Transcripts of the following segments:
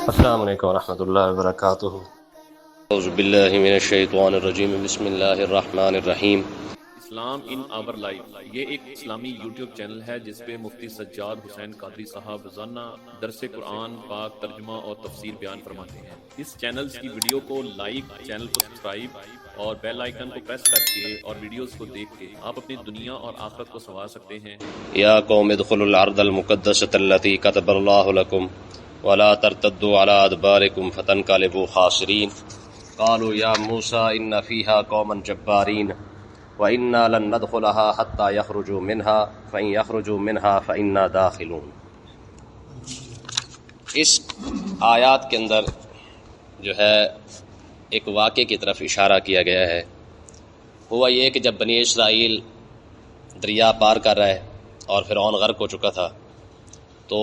السلام علیکم ورحمۃ اللہ وبرکاتہ۔ اعوذ باللہ من الشیطان الرجیم، بسم اللہ الرحمن الرحیم۔ اسلام ان آور لائف یہ ایک اسلامی یوٹیوب چینل ہے جس پہ مفتی سجاد حسین قادری صاحب روزانہ درس قرآن پاک ترجمہ اور تفسیر بیان فرماتے ہیں۔ اس چینل کی ویڈیو کو لائک، چینل کو سبسکرائب اور بیل آئیکن کو پریس کر کے اور ویڈیوز کو دیکھ کے آپ اپنی دنیا اور آخرت کو سنوار سکتے ہیں۔ یا قوم ادخلوا الارض المقدسۃ التي كتب اللہ لكم ولا ترتدوا على ادباركم فتنقلبوا خاسرین۔ قالوا یا موسیٰ ان فیہا قوما جبارین وَإِنَّا لَن نَدْخُلَهَا حَتَّى يَخْرُجُوا مِنْهَا فَإِن يَخْرُجُوا مِنْهَا فَإِنَّا دَاخِلُونَ۔ اس آیات کے اندر جو ہے ایک واقعے کی طرف اشارہ کیا گیا ہے۔ ہوا یہ کہ جب بنی اسرائیل دریا پار کر رہے اور فرعون غرق ہو چکا تھا، تو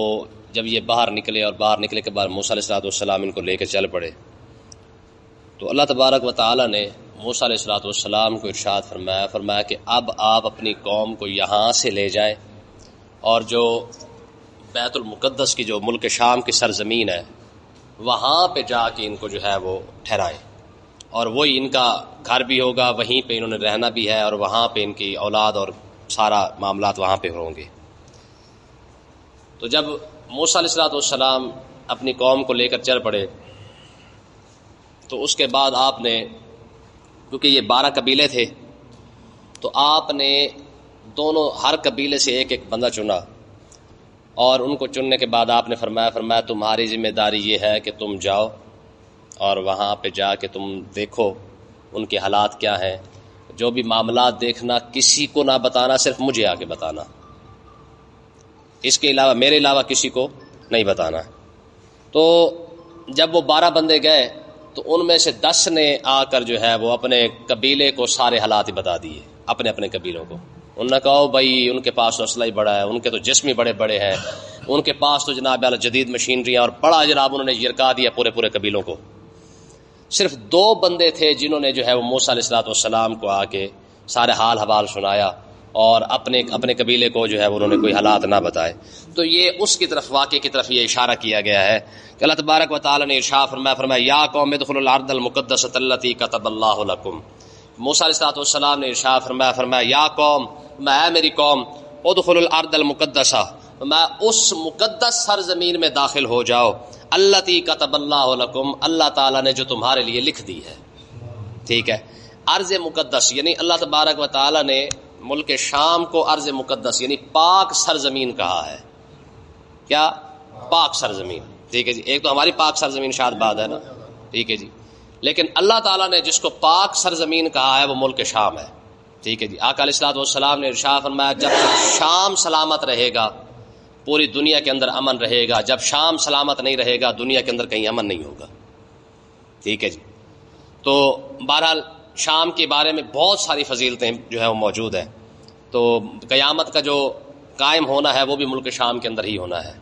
جب یہ باہر نکلے اور باہر نکلے کے بعد موسیٰ علیہ السلام ان کو لے کے چل پڑے، تو اللہ تبارک و تعالی نے موسیٰ علیہ السلام کو ارشاد فرمایا کہ اب آپ اپنی قوم کو یہاں سے لے جائیں اور جو بیت المقدس کی جو ملک شام کی سرزمین ہے وہاں پہ جا کے ان کو جو ہے وہ ٹھہرائیں، اور وہی ان کا گھر بھی ہوگا، وہیں پہ انہوں نے رہنا بھی ہے، اور وہاں پہ ان کی اولاد اور سارا معاملات وہاں پہ ہوں گے۔ تو جب موسیٰ علیہ السلام اپنی قوم کو لے کر چل پڑے، تو اس کے بعد آپ نے، کیونکہ یہ 12 قبیلے تھے، تو آپ نے دونوں ہر قبیلے سے ایک ایک بندہ چنا، اور ان کو چننے کے بعد آپ نے فرمایا تمہاری ذمہ داری یہ ہے کہ تم جاؤ اور وہاں پہ جا کے تم دیکھو ان کے حالات کیا ہیں، جو بھی معاملات دیکھنا کسی کو نہ بتانا، صرف مجھے آ کے بتانا، اس کے علاوہ میرے علاوہ کسی کو نہیں بتانا۔ تو جب وہ 12 بندے گئے تو ان میں سے 10 نے آ کر جو ہے وہ اپنے قبیلے کو سارے حالات بتا دیے، اپنے قبیلوں کو۔ انہوں نے کہا بھائی ان کے پاس تو اسلحہ ہی بڑا ہے، ان کے تو جسم ہی بڑے بڑے ہیں، ان کے پاس تو جناب اعلیٰ جدید مشینری ہے، اور بڑا جناب انہوں نے یرکا دیا پورے قبیلوں کو۔ صرف 2 بندے تھے جنہوں نے جو ہے وہ موسیٰ علیہ السلام کو آ کے سارے حال حوال سنایا، اور اپنے قبیلے کو جو ہے انہوں نے کوئی حالات نہ بتائے۔ تو یہ اس کی طرف، واقعے کی طرف یہ اشارہ کیا گیا ہے کہ اللہ تبارک و تعالی نے ارشاد فرمایا یا قوم ادخلوا الارض المقدسۃ التي كتب اللہ لكم۔ موسیٰ علیہ السلام نے ارشاد فرمایا یا قوم، میں میری قوم، ادخلوا الارض المقدسہ، میں اس مقدس سرزمین میں داخل ہو جاؤ، التي كتب اللہ لكم، اللہ تعالی نے جو تمہارے لیے لکھ دی ہے۔ ٹھیک ہے، ارض مقدس یعنی اللہ تبارک و تعالی نے ملک شام کو ارض مقدس یعنی پاک سرزمین کہا ہے۔ کیا؟ پاک سرزمین۔ ٹھیک ہے جی، ایک تو ہماری پاک سرزمین شاد باد ہے نا، ٹھیک ہے جی، لیکن اللہ تعالیٰ نے جس کو پاک سرزمین کہا ہے وہ ملک شام ہے۔ ٹھیک ہے جی، آقا علیہ السلام نے ارشاد فرمایا جب تک شام سلامت رہے گا پوری دنیا کے اندر امن رہے گا، جب شام سلامت نہیں رہے گا دنیا کے اندر کہیں امن نہیں ہوگا۔ ٹھیک ہے جی، تو بہرحال شام کے بارے میں بہت ساری فضیلتیں جو ہے وہ موجود ہیں۔ تو قیامت کا جو قائم ہونا ہے وہ بھی ملک شام کے اندر ہی ہونا ہے۔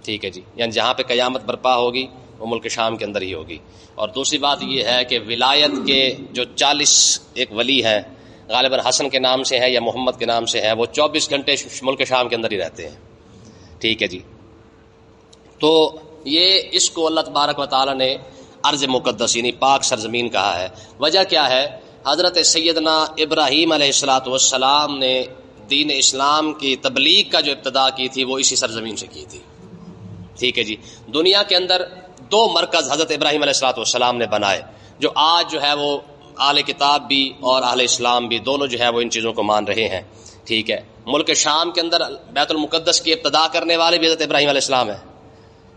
ٹھیک ہے جی، یعنی جہاں پہ قیامت برپا ہوگی وہ ملک شام کے اندر ہی ہوگی۔ اور دوسری بات یہ ہے کہ ولایت کے جو 40 ایک ولی ہیں، غالباً حسن کے نام سے ہے یا محمد کے نام سے ہے، وہ 24 گھنٹے ملک شام کے اندر ہی رہتے ہیں۔ ٹھیک ہے جی، تو یہ اس کو اللہ تبارک و تعالی نے ارض مقدس یعنی پاک سرزمین کہا ہے۔ وجہ کیا ہے؟ حضرت سیدنا ابراہیم علیہ السلام نے دین اسلام کی تبلیغ کا جو ابتدا کی تھی وہ اسی سرزمین سے کی تھی۔ ٹھیک ہے جی، دنیا کے اندر 2 مرکز حضرت ابراہیم علیہ السلام نے بنائے، جو آج جو ہے وہ اہل کتاب بھی اور اہل اسلام بھی دونوں جو ہے وہ ان چیزوں کو مان رہے ہیں۔ ٹھیک ہے، ملک شام کے اندر بیت المقدس کی ابتدا کرنے والے بھی حضرت ابراہیم علیہ السلام ہیں۔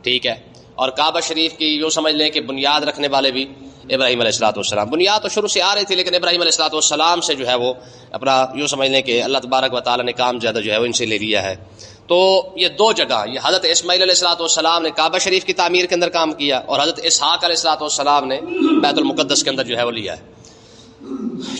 ٹھیک ہے، اور کعبہ شریف کی یوں سمجھ لیں کہ بنیاد رکھنے والے بھی ابراہیم علیہ السلام۔ بنیاد تو شروع سے آ رہی تھی، لیکن ابراہیم علیہ السلام سے جو ہے وہ اپنا یوں سمجھ لیں کہ اللہ تبارک و تعالی نے کام زیادہ جو ہے وہ ان سے لے لیا ہے۔ تو یہ 2 جگہ، یہ حضرت اسماعیل علیہ السلام نے کعبہ شریف کی تعمیر کے اندر کام کیا، اور حضرت اسحاق علیہ السلام نے بیت المقدس کے اندر جو ہے وہ لیا ہے۔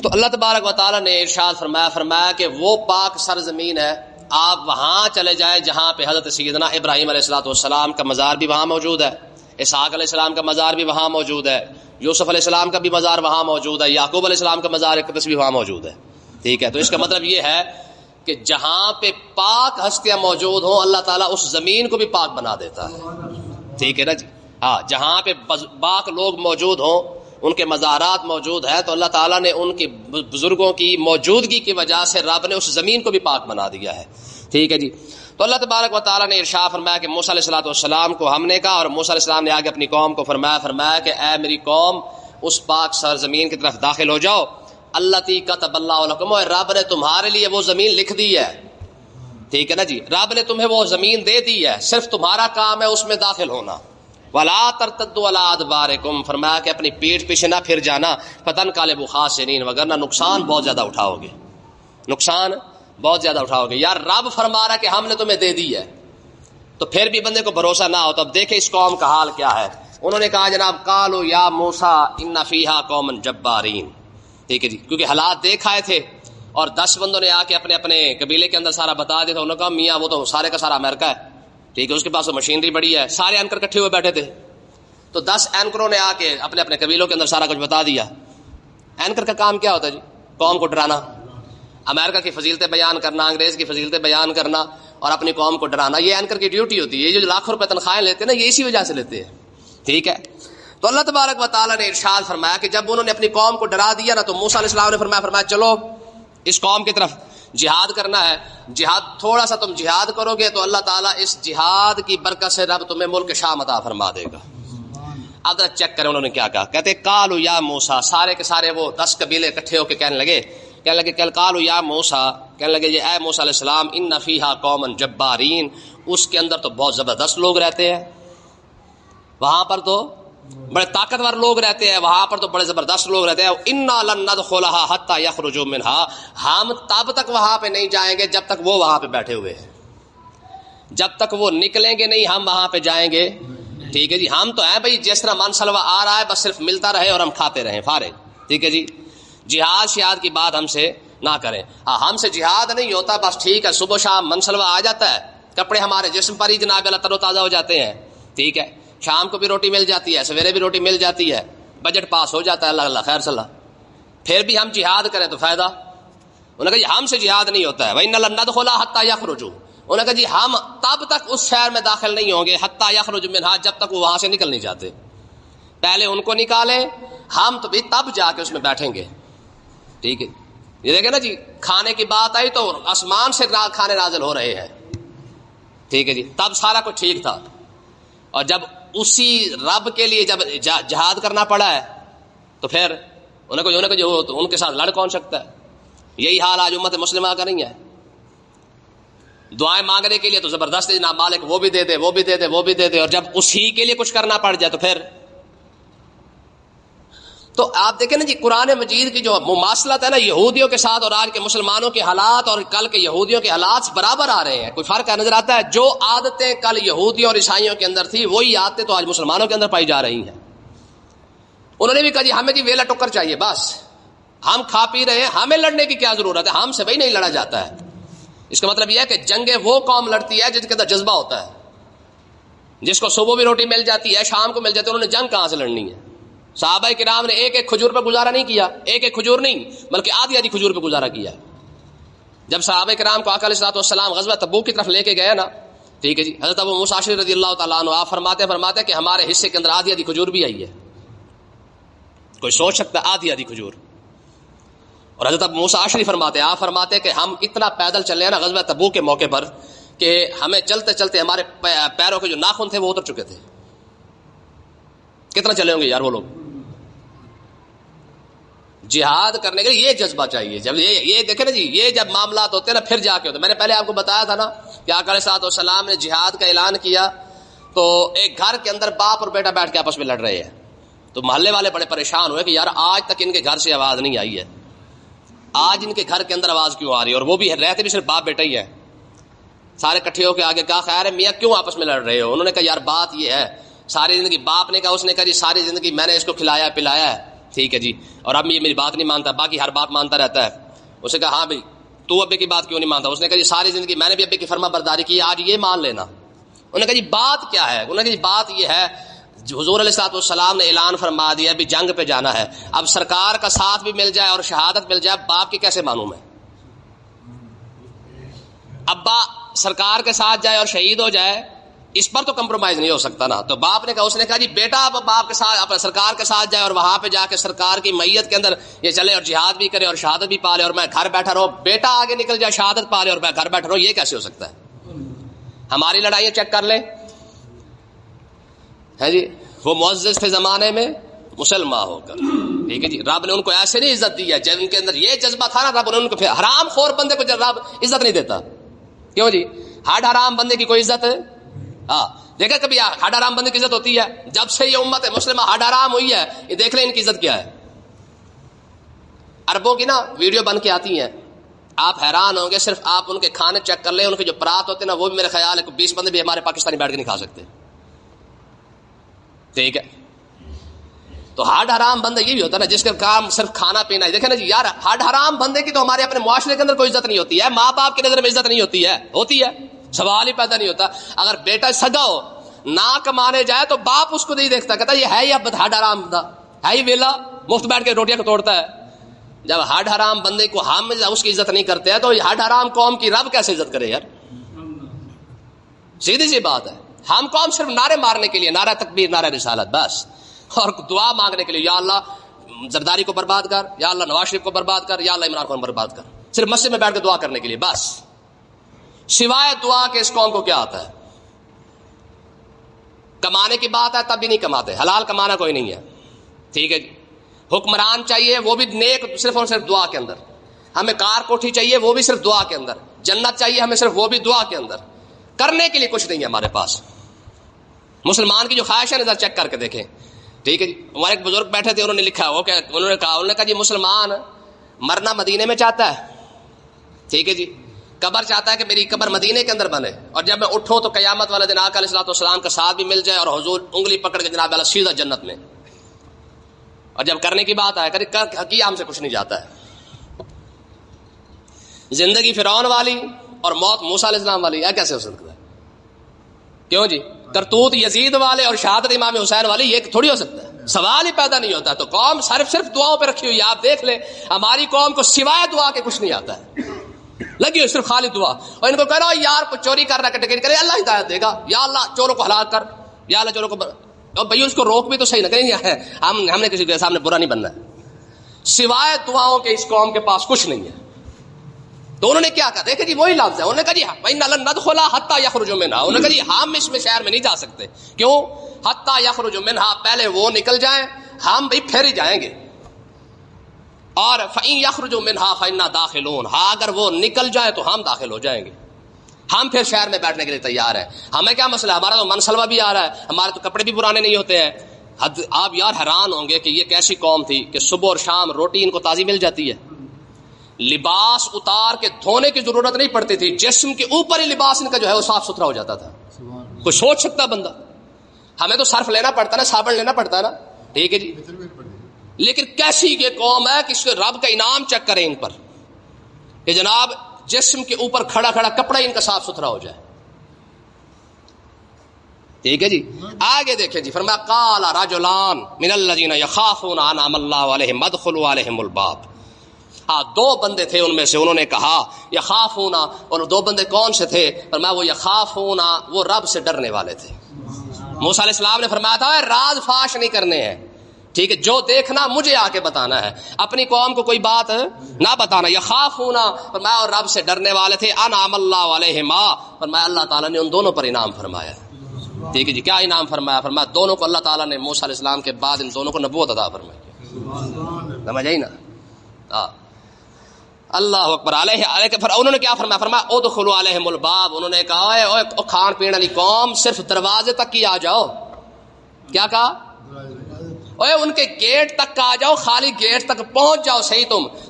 تو اللہ تبارک و تعالی نے ارشاد فرمایا کہ وہ پاک سرزمین ہے، آپ وہاں چلے جائیں جہاں پہ حضرت سیدنا ابراہیم علیہ السلام کا مزار بھی وہاں موجود ہے، اسحاق علیہ السلام کا مزار بھی وہاں موجود ہے، یوسف علیہ السلام کا بھی مزار وہاں موجود ہے، یعقوب علیہ السلام کا مزار اقدس بھی وہاں موجود ہے۔ ٹھیک ہے، تو اس کا مطلب یہ ہے کہ جہاں پہ پاک ہستیاں موجود ہوں اللہ تعالیٰ اس زمین کو بھی پاک بنا دیتا ہے. ٹھیک ہے نا جی. ہاں جہاں پہ پاک لوگ موجود ہوں، ان کے مزارات موجود ہے، تو اللہ تعالیٰ نے ان کے بزرگوں کی موجودگی کی وجہ سے رب نے اس زمین کو بھی پاک بنا دیا ہے. ٹھیک ہے جی. تو اللہ تبارک و تعالیٰ نے ارشاد فرمایا کہ موسیٰ علیہ السلام کو ہم نے کہا، اور موسیٰ علیہ السلام نے آگے اپنی قوم کو فرمایا کہ اے میری قوم اس پاک سرزمین کی طرف داخل ہو جاؤ التی کتب اللہ لکم، اور رب نے تمہارے لیے وہ زمین لکھ دی ہے. ٹھیک ہے نا جی. رب نے تمہیں وہ زمین دے دی ہے، صرف تمہارا کام ہے اس میں داخل ہونا. ولا ترتدوا علی ادبارکم، فرمایا کہ اپنی پیٹھ پیچھے نہ پھر جانا، فتنقلبوا خاسرین، وگرنہ نقصان بہت زیادہ اٹھاؤ گے، نقصان بہت زیادہ اٹھاؤ گے. یار رب فرما رہا کہ ہم نے تمہیں دے دی ہے، تو پھر بھی بندے کو بھروسہ نہ ہو. تو اب دیکھیں اس قوم کا حال کیا ہے. انہوں نے کہا جناب قالوا یا موسیٰ ان فیہا قوما جبارین. ٹھیک ہے جی. کیونکہ حالات دیکھ آئے تھے اور 10 بندوں نے آ کے اپنے اپنے قبیلے کے اندر سارا بتا دیا تھا. انہوں نے کہا میاں وہ تو سارے کا سارا امریکہ ہے. ٹھیک ہے. اس کے پاس تو مشینری بڑی ہے. سارے اینکر اکٹھے ہوئے بیٹھے تھے. تو 10 اینکروں نے آ کے اپنے اپنے قبیلوں کے اندر سارا کچھ بتا دیا. اینکر کا کام کیا ہوتا ہے جی؟ قوم کو ڈرانا، امریکہ کی فضیلتیں بیان کرنا، انگریز کی فضیلتیں بیان کرنا اور اپنی قوم کو ڈرانا. یہ اینکر کی ڈیوٹی ہوتی ہے. یہ جو لاکھوں روپے تنخواہیں لیتے ہیں نا، یہ اسی وجہ سے لیتے ہیں. ٹھیک ہے. تو اللہ تبارک و تعالیٰ نے ارشاد فرمایا کہ جب انہوں نے اپنی قوم کو ڈرا دیا نا، تو موسیٰ علیہ السلام نے فرمایا چلو اس قوم کی طرف جہاد کرنا ہے. جہاد تھوڑا سا تم جہاد کرو گے تو اللہ تعالیٰ اس جہاد کی برکت سے رب تمہیں ملک شام عطا فرما دے گا. اب ذرا چیک کریں انہوں نے کیا کہا. کہتے قالوا یا موسیٰ، سارے کے سارے وہ 10 قبیلے اکٹھے ہو کے کہنے لگے قالوا یا موسیٰ، کہنے لگے یہ اے موسیٰ علیہ السلام ان فیہا قوما جبارین، اس کے اندر تو بہت زبردست لوگ رہتے ہیں، وہاں پر تو بڑے طاقتور لوگ رہتے ہیں، وہاں پر تو بڑے زبردست لوگ رہتے ہیں. انا لن ندخلها حتى يخرجوا منها، ہم تب تک وہاں پہ نہیں جائیں گے جب تک وہ وہاں پہ بیٹھے ہوئے ہیں. جب تک وہ نکلیں گے نہیں ہم وہاں پہ جائیں گے. ٹھیک ہے جی. ہم تو ہیں بھائی جس طرح من سلوا آ رہا ہے بس صرف ملتا رہے اور ہم کھاتے رہیں فارغ. ٹھیک ہے جی. جہاد شہاد کی بات ہم سے نہ کریں. ہم سے جہاد نہیں ہوتا بس ٹھیک ہے. صبح شام من سلوا آ جاتا ہے، کپڑے ہمارے جسم پر ہی جناب اللہ تر و تازہ ہو جاتے ہیں. ٹھیک ہے. شام کو بھی روٹی مل جاتی ہے، سویرے بھی روٹی مل جاتی ہے، بجٹ پاس ہو جاتا ہے. اللہ خیر صلاح. پھر بھی ہم جہاد کریں تو فائدہ. انہوں نے کہا جی ہم سے جہاد نہیں ہوتا ہے. وَإِنَّ لَن نَدْخُلَهَا حَتَّى يَخْرُجُوا، انہوں نے کہا جی ہم تب تک اس شہر میں داخل نہیں ہوں گے حَتَّى يَخْرُجُوا مِنْهَا، جب تک وہ وہاں سے نکل نہیں جاتے. پہلے ان کو نکالیں، ہم تو بھی تب جا کے اس میں بیٹھیں گے. ٹھیک ہے. یہ دیکھیں نا جی، کھانے کی بات آئی تو آسمان سے کھانے نازل ہو رہے ہیں. ٹھیک ہے جی. تب سارا کچھ ٹھیک تھا. اور جب اسی رب کے لیے جب جہاد کرنا پڑا ہے تو پھر انہیں کو جو تو ان کے ساتھ لڑ کون سکتا ہے. یہی حال آج امت مسلمہ کا نہیں ہے. دعائیں مانگنے کے لیے تو زبردست ہے جناب مالک وہ بھی دے دے وہ بھی دے دے وہ بھی دے دے، اور جب اسی کے لیے کچھ کرنا پڑ جائے تو پھر. تو آپ دیکھیں نا جی قرآن مجید کی جو مماثلت ہے نا یہودیوں کے ساتھ اور آج کے مسلمانوں کے حالات اور کل کے یہودیوں کے حالات برابر آ رہے ہیں. کوئی فرق نظر آتا ہے؟ جو عادتیں کل یہودیوں اور عیسائیوں کے اندر تھی وہی عادتیں تو آج مسلمانوں کے اندر پائی جا رہی ہیں. انہوں نے بھی کہا جی ہمیں جی ویلا ٹکر چاہیے، بس ہم کھا پی رہے ہیں، ہمیں لڑنے کی کیا ضرورت ہے، ہم سے وہی نہیں لڑا جاتا ہے. اس کا مطلب یہ ہے کہ جنگیں وہ قوم لڑتی ہے جس کے اندر جذبہ ہوتا ہے، جس کو صبح بھی روٹی مل جاتی ہے شام کو مل جاتی ہے. انہوں نے جنگ کہاں سے لڑنی ہے؟ صحابہ کرام نے ایک ایک کھجور پہ گزارا نہیں کیا، ایک ایک کھجور نہیں بلکہ آدھی آدھی کھجور پہ گزارا کیا. جب صحابہ کرام کو آقا علیہ الصلوۃ والسلام غزوہ تبوک کی طرف لے کے گئے نا، ٹھیک ہے جی، حضرت ابو موسیٰ اشعری رضی اللہ تعالیٰ عنہ آپ فرماتے کہ ہمارے حصے کے اندر آدھی آدھی کھجور بھی آئی ہے. کوئی سوچ سکتا ہے آدھی آدھی کھجور. اور حضرت ابو موسیٰ اشعری آپ فرماتے کہ ہم اتنا پیدل چلے نا غزوہ تبوک کے موقع پر کہ ہمیں چلتے چلتے ہمارے پیروں کے جو ناخن تھے وہ اتر چکے تھے. کتنا چلے ہوں گے یار وہ لوگ. جہاد کرنے کے لیے یہ جذبہ چاہیے. جب یہ دیکھیں نا جی، یہ جب معاملات ہوتے ہیں نا پھر جا کے ہوتے. میں نے پہلے آپ کو بتایا تھا نا کہ آقا علیہ الصلوۃ والسلام نے جہاد کا اعلان کیا تو ایک گھر کے اندر باپ اور بیٹا بیٹھ کے آپس میں لڑ رہے ہیں. تو محلے والے بڑے پریشان ہوئے کہ یار آج تک ان کے گھر سے آواز نہیں آئی ہے، آج ان کے گھر کے اندر آواز کیوں آ رہی ہے؟ اور وہ بھی رہتے بھی صرف باپ بیٹا ہی ہے. سارے کٹھے ہو کے آگے کہا خیر ہے میاں کیوں آپس میں لڑ رہے ہو؟ انہوں نے کہا یار بات یہ ہے ساری زندگی، باپ نے کہا، اس نے کہا جی ساری زندگی میں نے اس کو کھلایا پلایا ہے، ٹھیک ہے جی، اور اب یہ میری بات نہیں مانتا، باقی ہر بات مانتا رہتا ہے. اس نے کہا ہاں بھائی تو ابے کی بات کیوں نہیں مانتا؟ اس نے کہا جی ساری زندگی میں نے بھی ابے کی فرما برداری کی، آج یہ مان لینا. انہوں نے کہا جی بات کیا ہے؟ انہوں نے کہا جی بات یہ ہے حضور علیہ الصلوۃ والسلام نے اعلان فرما دیا بھی جنگ پہ جانا ہے. اب سرکار کا ساتھ بھی مل جائے اور شہادت مل جائے، باپ کی کیسے معلوم ہے؟ ابا سرکار کے ساتھ جائے اور شہید ہو جائے، اس پر تو کمپرومائز نہیں ہو سکتا نا. تو باپ نے کہا، اس نے کہا جی بیٹا اب باپ کے ساتھ اپنے سرکار کے ساتھ جائے اور وہاں پہ جا کے سرکار کی میت کے اندر یہ چلے اور جہاد بھی کرے اور شہادت بھی پا لے، اور میں گھر بیٹھا رہوں. بیٹا آگے نکل جائے شہادت پا لے اور میں گھر بیٹھا رہوں، یہ کیسے ہو سکتا ہے؟ ہماری لڑائیاں چیک کر لیں ہے جی. وہ معزز تھے زمانے میں مسلمان ہو کر، ٹھیک ہے جی. رب نے ان کو ایسے نہیں عزت دی ہے، جب ان کے اندر یہ جذبہ تھا نا، رب نے ان کو، حرام خور بندے کو رب عزت نہیں دیتا. کیوں جی؟ ہڈ حرام بندے کی کوئی عزت ہے؟ ہاں دیکھا کبھی ہڈ حرام بندے کی عزت ہوتی ہے؟ جب سے یہ امت مسلمہ ہڈ حرام ہوئی ہے، یہ دیکھ لیں ان کی عزت کیا ہے. عربوں کی نا ویڈیو بن کے آتی ہیں، آپ حیران ہوں گے. صرف آپ ان کے کھانے چیک کر لیں، ان کے جو پرات ہوتے ہیں نا، وہ بھی میرے خیال ہے 20 بندے بھی ہمارے پاکستانی بیٹھ کے نہیں کھا سکتے. ٹھیک ہے. تو ہڈ حرام بندہ یہ بھی ہوتا ہے نا جس کا کام صرف کھانا پینا ہے. دیکھیں نا جی یار، ہڈ حرام بندے کی تو ہمارے اپنے معاشرے کے اندر کوئی عزت نہیں ہوتی ہے، ماں باپ کی نظر میں عزت نہیں ہوتی ہے. ہوتی ہے، سوال ہی پیدا نہیں ہوتا. اگر بیٹا سگا ہو نہ کمانے جائے تو باپ اس کو نہیں دیکھتا، کہتا یہ ہے یہ ہڈ حرام بندہ ہے، یہ ویلا مفت بیٹھ کے روٹیاں کو توڑتا ہے. جب ہڈ حرام بندے کو ہم اس کی عزت نہیں کرتے ہیں تو ہڈ حرام قوم کی رب کیسے عزت کرے یار؟ سیدھی سی بات ہے. ہم قوم صرف نعرے مارنے کے لیے، نعرہ تکبیر، نعرہ رسالت بس، اور دعا مانگنے کے لیے، یا اللہ زرداری کو برباد کر، یا اللہ نواز شریف کو برباد کر، یا اللہ عمران خان کو برباد کر. صرف مسجد میں بیٹھ کے دعا کرنے کے لیے بس. سوائے دعا کے اس قوم کو کیا آتا ہے؟ کمانے کی بات ہے تب بھی نہیں کماتے، حلال کمانا کوئی نہیں ہے. ٹھیک ہے جی. حکمران چاہیے وہ بھی نیک، صرف اور صرف دعا کے اندر. ہمیں کار کوٹھی چاہیے وہ بھی صرف دعا کے اندر. جنت چاہیے ہمیں صرف وہ بھی دعا کے اندر. کرنے کے لیے کچھ نہیں ہے ہمارے پاس. مسلمان کی جو خواہش ہے نظر چیک کر کے دیکھیں. ٹھیک ہے جی. ہمارے ایک بزرگ بیٹھے تھے، انہوں نے لکھا، انہوں نے کہا جی مسلمان مرنا مدینے میں چاہتا ہے. ٹھیک ہے جی. قبر چاہتا ہے کہ میری قبر مدینے کے اندر بنے، اور جب میں اٹھوں تو قیامت والے دن آقا علیہ الصلوۃ والسلام کا ساتھ بھی مل جائے اور حضور انگلی پکڑ کے جناب والا سیدھا جنت میں. اور جب کرنے کی بات آئے کیا ہم سے کچھ نہیں جاتا ہے. زندگی فرعون والی اور موت موسیٰ علیہ السلام والی، کیسے ہو سکتا ہے؟ کیوں جی؟ کرتوت یزید والے اور شہادت امام حسین والی، یہ تھوڑی ہو سکتا ہے؟ سوال ہی پیدا نہیں ہوتا. تو قوم صرف دعاؤں پہ رکھی ہوئی ہے. آپ دیکھ لیں ہماری قوم کو سوائے دعا کے کچھ نہیں آتا ہے، لگی ہوئی صرف خالی دعا. اور ان کو کہہ رہا ہو یار کو چوری کر رہا ہے ٹکٹ کرے، اللہ ہدایت دے گا. یا اللہ چوروں کو ہلاک کر، یا اللہ چوروں کو اور بھائی اس کو روک بھی تو صحیح نہ کریں. ہم نے کسی کے سامنے برا نہیں بننا ہے. سوائے دعاؤں کے اس قوم کے پاس کچھ نہیں ہے. تو انہوں نے کیا کہا؟ دیکھیں جی وہی لفظ ہے. انہوں نے کہا جی وَإِنَّا لَن نَدْخُلَهَا حَتَّى يَخْرُجُوا مِنْهَا. انہوں نے کہا جی ہم اس میں شہر میں نہیں جا سکتے. کیوں؟ حَتَّى يَخْرُجُوا مِنْهَا، پہلے وہ نکل جائیں، ہم بھی پھر ہی جائیں گے. اور فَإِن يَخْرُجُوا مِنْهَا فَإِنَّا دَاخِلُونَ، ہاں اگر وہ نکل جائیں تو ہم داخل ہو جائیں گے، ہم پھر شہر میں بیٹھنے کے لیے تیار ہیں. ہمیں کیا مسئلہ ہے؟ ہمارا تو منسلوا بھی آ رہا ہے، ہمارے تو کپڑے بھی پرانے نہیں ہوتے ہیں. آپ یار حیران ہوں گے کہ یہ کیسی قوم تھی کہ صبح اور شام روٹی ان کو تازی مل جاتی ہے، لباس اتار کے دھونے کی ضرورت نہیں پڑتی تھی، جسم کے اوپر ہی لباس ان کا جو ہے وہ صاف ستھرا ہو جاتا تھا. کوئی سوچ سکتا بندہ؟ ہمیں تو صرف لینا پڑتا نا، صابن لینا پڑتا ہے نا. ٹھیک ہے جی. لیکن کیسی یہ قوم ہے کہ اس کے رب کا انعام چیک کریں ان پر کہ جناب جسم کے اوپر کھڑا کھڑا کپڑا ان کا صاف ستھرا ہو جائے. ٹھیک ہے جی. آگے دیکھیں جی، فرمایا قال رجلان من الذین یخافون انعم اللہ علیہم ادخلوا علیہم الباب. ہاں دو بندے تھے ان میں سے، انہوں نے کہا یخافون، اور دو بندے کون سے تھے؟ فرمایا وہ یخافون، وہ رب سے ڈرنے والے تھے. موسیٰ علیہ السلام نے فرمایا تھا راز فاش نہیں کرنے ہیں. ٹھیک ہے، جو دیکھنا مجھے آ کے بتانا ہے، اپنی قوم کو کوئی بات نہ بتانا. یخافون، فرمایا اور رب سے ڈرنے والے تھے. انعم اللہ علیہما، فرمایا اللہ تعالیٰ نے ان دونوں پر انعام فرمایا. ٹھیک ہے جی. کیا انعام فرمایا؟ فرمایا دونوں کو اللہ تعالیٰ نے موسیٰ علیہ السلام کے بعد ان دونوں کو نبوت عطا فرمائی. سمجھ آئی نا؟ اللہ اکبر. علیہ انہوں نے کیا فرمایا؟ فرمایا ادخلوا علیہم الباب. انہوں نے کہا اے کھان پینے والی قوم صرف دروازے تک ہی آ جاؤ. کیا کہا؟ اوے ان کے گیٹ تک آ جاؤ، خالی گیٹ تک پہنچ جاؤ. صحیح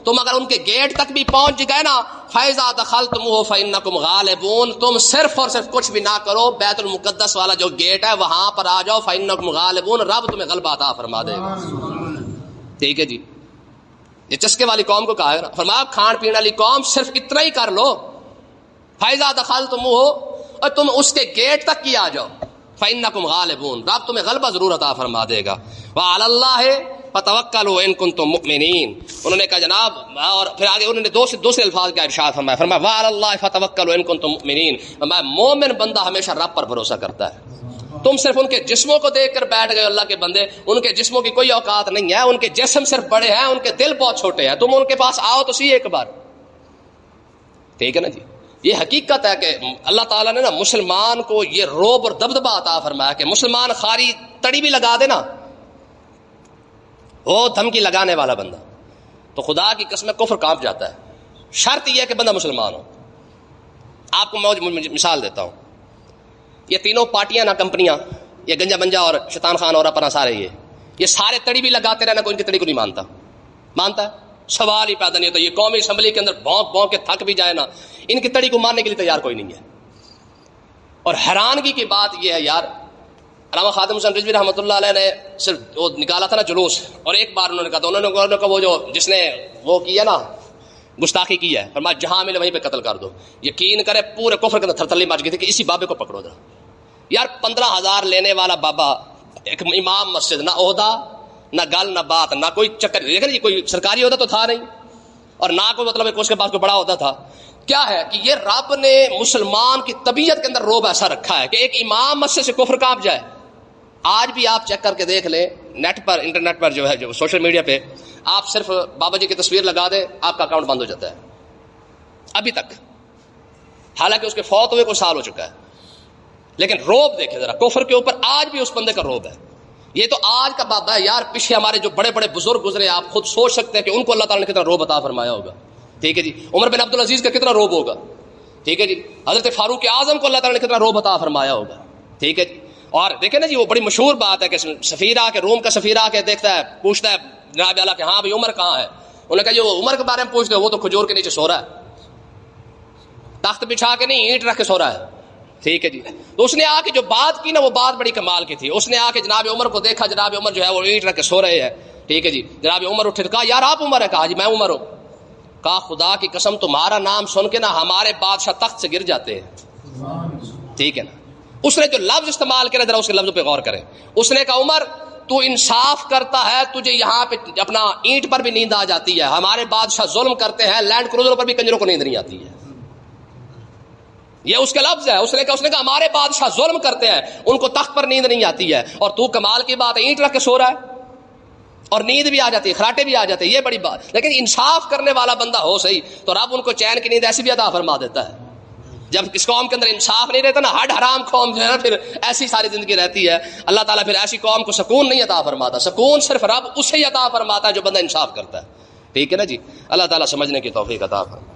تم اگر ان کے گیٹ تک بھی پہنچ گئے نا، فَإِذَا دَخَلْتُمُوهُ فَإِنَّكُمْ غَالِبُونَ، تم صرف اور صرف کچھ بھی نہ کرو، بیت المقدس والا جو گیٹ ہے وہاں پر آ جاؤ. فَإِنَّكُمْ غَالِبُونَ، رب تمہیں غلبہ عطا فرما دے گا. ٹھیک ہے جی. یہ چسکے والی قوم کو کہا ہے نا. فرمایا کھان پینے والی قوم صرف اتنا ہی کر لو، فَإِذَا دَخَلْتُمُوهُ، اور تم اس کے گیٹ تک ہی آ جاؤ. فَإِنَّكُمْ غَالِبُونَ، رب تمہیں غلبہ ضرور عطا فرما دے گا. وَعَلَى اللَّهِ فتوکلوا ان کنتم مؤمنین. انہوں نے کہا جناب، اور پھر آگے انہوں نے دوسرے الفاظ کا ارشاد فرمایا وعلی اللہ فتوکلوا ان کنتم مؤمنین. مومن بندہ ہمیشہ رب پر بھروسہ کرتا ہے. تم صرف ان کے جسموں کو دیکھ کر بیٹھ گئے اللہ کے بندے، ان کے جسموں کی کوئی اوقات نہیں ہے، ان کے جسم صرف بڑے ہیں، ان کے دل بہت چھوٹے ہیں. تم ان کے پاس آؤ تو سی ایک بار. ٹھیک ہے نا جی. یہ حقیقت ہے کہ اللہ تعالیٰ نے نا مسلمان کو یہ روب اور دبدبہ عطا فرمایا کہ مسلمان خاری تڑی بھی لگا دے نا، وہ دھمکی لگانے والا بندہ تو خدا کی قسم کفر کانپ جاتا ہے. شرط یہ ہے کہ بندہ مسلمان ہو. آپ کو میں مثال دیتا ہوں. یہ تینوں پارٹیاں نا، کمپنیاں، یہ گنجا بنجا اور شیطان خان اور اپنا سارے یہ سارے تڑی بھی لگاتے رہنا، کوئی ان کی تڑی کو نہیں مانتا ہے. سوال ہی پیدا نہیں ہوتا. یہ قومی اسمبلی کے اندر بھونک بھونک کے تھک بھی جائے نا، ان کی تڑی کو ماننے کے لیے تیار کوئی نہیں ہے. اور حیرانگی کی بات یہ ہے یار، علامہ خادم حسین رضوی رحمۃ اللہ علیہ نے صرف وہ نکالا تھا نا جلوس، اور ایک بار انہوں نے کہا تھا، انہوں نے کہا وہ جو جس نے وہ کیا نا گستاخی کی ہے، فرمایا جہاں ملے وہیں پہ قتل کر دو. یقین کرے پورے کفر کے اندر تھرتھلی مچ گئی تھی کہ اسی بابے کو پکڑو ذرا. یار 15,000 لینے والا بابا، ایک امام مسجد، نہ عہدہ نہ گل نہ بات نہ کوئی چکر. دیکھ رہے کوئی سرکاری عہدہ تو تھا نہیں، اور نہ کوئی مطلب اس کے پاس کوئی بڑا عہدہ تھا. کیا ہے کہ یہ رب نے مسلمان کی طبیعت کے اندر روب ایسا رکھا ہے کہ ایک امام مسجد سے کفر کانپ جائے. آج بھی آپ چیک کر کے دیکھ لیں نیٹ پر، انٹرنیٹ پر جو ہے، جو سوشل میڈیا پہ آپ صرف بابا جی کی تصویر لگا دیں، آپ کا اکاؤنٹ بند ہو جاتا ہے ابھی تک، حالانکہ اس کے فوت ہوئے کوئی سال ہو چکا ہے. لیکن روب دیکھیں ذرا کفر کے اوپر، آج بھی اس بندے کا روب ہے. یہ تو آج کا بابا ہے یار. پیچھے ہمارے جو بڑے بڑے بزرگ گزرے، آپ خود سوچ سکتے ہیں کہ ان کو اللہ تعالیٰ نے کتنا روب عطا فرمایا ہوگا. ٹھیک ہے جی. عمر بن عبدالعزیز کا کتنا روب ہوگا. ٹھیک ہے جی. حضرت فاروق اعظم کو اللہ تعالیٰ نے کتنا روب عطا فرمایا ہوگا. ٹھیک ہے جی. اور دیکھیں نا جی، وہ بڑی مشہور بات ہے کہ سفیر آ کے، روم کا سفیر آ کے دیکھتا ہے، پوچھتا ہے جناب اعلیٰ کہ ہاں بھائی عمر کہاں ہے. انہوں نے کہا جو عمر کے بارے میں پوچھتے وہ تو کھجور کے نیچے سو رہا ہے، تخت بچھا کے نہیں، اینٹ رکھ کے سو رہا ہے. ٹھیک ہے جی. تو اس نے آ کے جو بات کی نا، وہ بات بڑی کمال کی تھی. اس نے آ کے جناب عمر کو دیکھا، جناب عمر جو ہے وہ اینٹ رکھ کے سو رہے ہیں. ٹھیک ہے جی. جناب عمر اٹھے، کہا یار آپ عمر ہے؟ کہا جی میں عمر ہوں. کہا خدا کی قسم تمہارا نام سن کے نا ہمارے بادشاہ تخت سے گر جاتے ہیں. ٹھیک ہے نا. اس نے جو لفظ استعمال کرے ذرا اس کے لفظوں پہ غور کریں. اس نے کہا عمر تو انصاف کرتا ہے، تجھے یہاں پہ اپنا اینٹ پر بھی نیند آ جاتی ہے، ہمارے بادشاہ ظلم کرتے ہیں، لینڈ کروزر پر بھی کنجروں کو نیند نہیں آتی ہے. یہ اس کا لفظ ہے. اس نے کہا ہمارے بادشاہ ظلم کرتے ہیں، ان کو تخت پر نیند نہیں آتی ہے، اور تو کمال کی بات ہے اینٹ رکھ کے سو رہا ہے اور نیند بھی آ جاتی ہے، خراٹے بھی آ جاتے ہیں. یہ بڑی بات. لیکن انصاف کرنے والا بندہ ہو صحیح تو رب ان کو چین کی نیند ایسی بھی عطا فرما دیتا ہے. جب اس قوم کے اندر انصاف نہیں رہتا نا، ہڈ حرام قوم جو ہے نا، پھر ایسی ساری زندگی رہتی ہے. اللہ تعالیٰ پھر ایسی قوم کو سکون نہیں عطا فرماتا. سکون صرف رب اسے ہی عطا فرماتا ہے جو بندہ انصاف کرتا ہے. ٹھیک ہے نا جی. اللہ تعالیٰ سمجھنے کی توفیق عطا فرمائے.